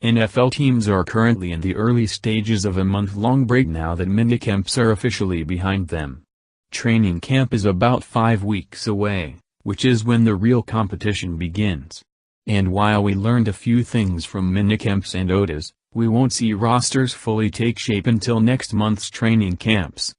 NFL teams are currently in the early stages of a month-long break now that minicamps are officially behind them. Training camp is about 5 weeks away, which is when the real competition begins. And while we learned a few things from minicamps and OTAs, we won't see rosters fully take shape until next month's training camps.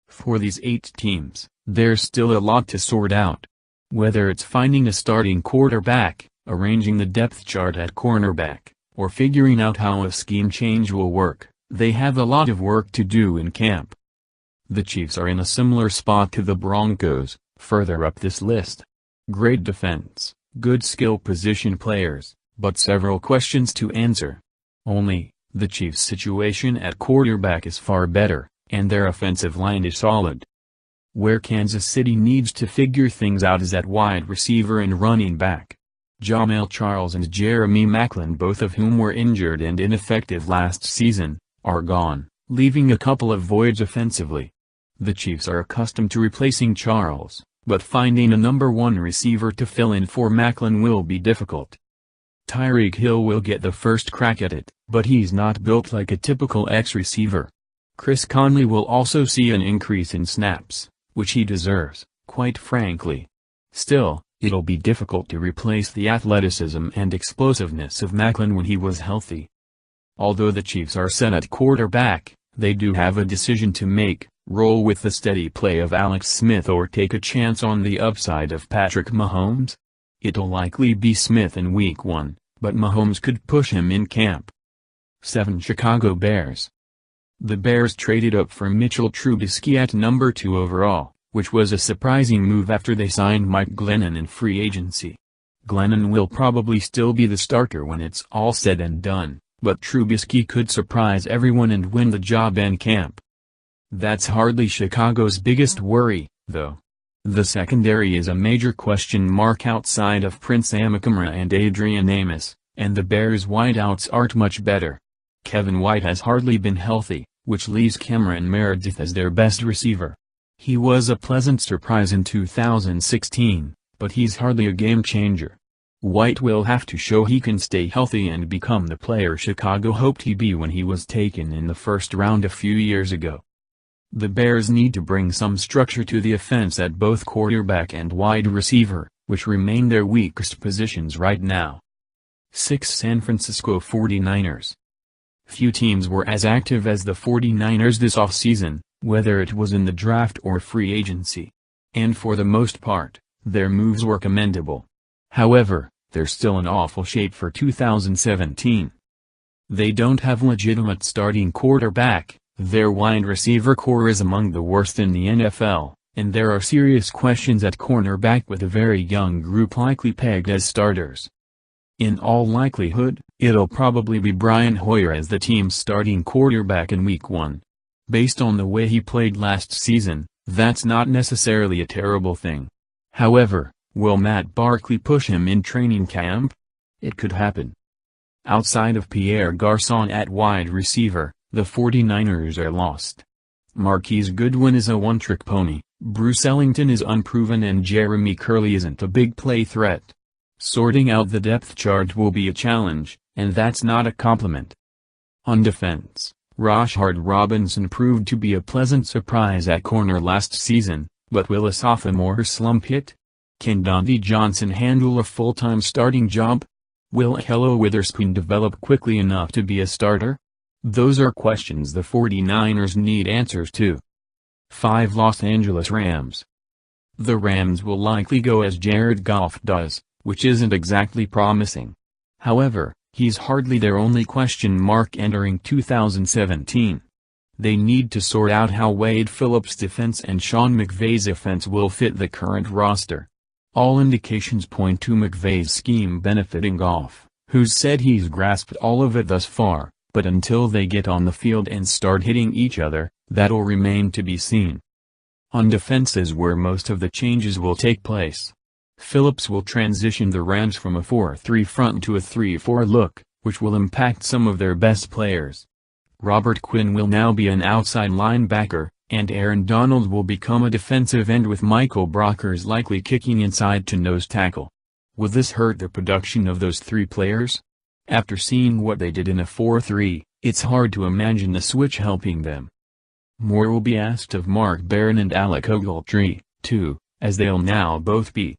For these 8 teams, there's still a lot to sort out. Whether it's finding a starting quarterback, arranging the depth chart at cornerback, or figuring out how a scheme change will work, they have a lot of work to do in camp. The Chiefs are in a similar spot to the Broncos, further up this list. Great defense, good skill position players, but several questions to answer. Only, the Chiefs' situation at quarterback is far better, and their offensive line is solid. Where Kansas City needs to figure things out is at wide receiver and running back. Jamel Charles and Jeremy Maclin, both of whom were injured and ineffective last season, are gone, leaving a couple of voids offensively. The Chiefs are accustomed to replacing Charles, but finding a number 1 receiver to fill in for Maclin will be difficult. Tyreek Hill will get the first crack at it, but he's not built like a typical X-receiver. Chris Conley will also see an increase in snaps, which he deserves, quite frankly. Still, it'll be difficult to replace the athleticism and explosiveness of Maclin when he was healthy. Although the Chiefs are set at quarterback, they do have a decision to make: roll with the steady play of Alex Smith or take a chance on the upside of Patrick Mahomes? It'll likely be Smith in Week 1, but Mahomes could push him in camp. 7. Chicago Bears. The Bears traded up for Mitchell Trubisky at number 2 overall, which was a surprising move after they signed Mike Glennon in free agency. Glennon will probably still be the starter when it's all said and done, but Trubisky could surprise everyone and win the job in camp. That's hardly Chicago's biggest worry, though. The secondary is a major question mark outside of Prince Amukamara and Adrian Amos, and the Bears' wideouts aren't much better. Kevin White has hardly been healthy, which leaves Cameron Meredith as their best receiver. He was a pleasant surprise in 2016, but he's hardly a game-changer. White will have to show he can stay healthy and become the player Chicago hoped he'd be when he was taken in the first round a few years ago. The Bears need to bring some structure to the offense at both quarterback and wide receiver, which remain their weakest positions right now. 6. San Francisco 49ers. Few teams were as active as the 49ers this offseason, whether it was in the draft or free agency. And for the most part, their moves were commendable. However, they're still in awful shape for 2017. They don't have legitimate starting quarterback, their wide receiver core is among the worst in the NFL, and there are serious questions at cornerback with a very young group likely pegged as starters. In all likelihood, it'll probably be Brian Hoyer as the team's starting quarterback in Week 1. Based on the way he played last season, that's not necessarily a terrible thing. However, will Matt Barkley push him in training camp? It could happen. Outside of Pierre Garçon at wide receiver, the 49ers are lost. Marquise Goodwin is a one-trick pony, Bruce Ellington is unproven, and Jeremy Curley isn't a big play threat. Sorting out the depth chart will be a challenge, and that's not a compliment. On defense, Rashard Robinson proved to be a pleasant surprise at corner last season, but will a sophomore slump hit? Can Dante Johnson handle a full-time starting job? Will Hello Witherspoon develop quickly enough to be a starter? Those are questions the 49ers need answers to. 5. Los Angeles Rams. The Rams will likely go as Jared Goff does, which isn't exactly promising. However, he's hardly their only question mark entering 2017. They need to sort out how Wade Phillips' defense and Sean McVay's offense will fit the current roster. All indications point to McVay's scheme benefiting Goff, who's said he's grasped all of it thus far, but until they get on the field and start hitting each other, that'll remain to be seen. On defense is where most of the changes will take place. Phillips will transition the Rams from a 4-3 front to a 3-4 look, which will impact some of their best players. Robert Quinn will now be an outside linebacker, and Aaron Donald will become a defensive end with Michael Brockers likely kicking inside to nose tackle. Will this hurt the production of those three players? After seeing what they did in a 4-3, it's hard to imagine the switch helping them. More will be asked of Mark Barron and Alec Ogletree, too, as they'll now both be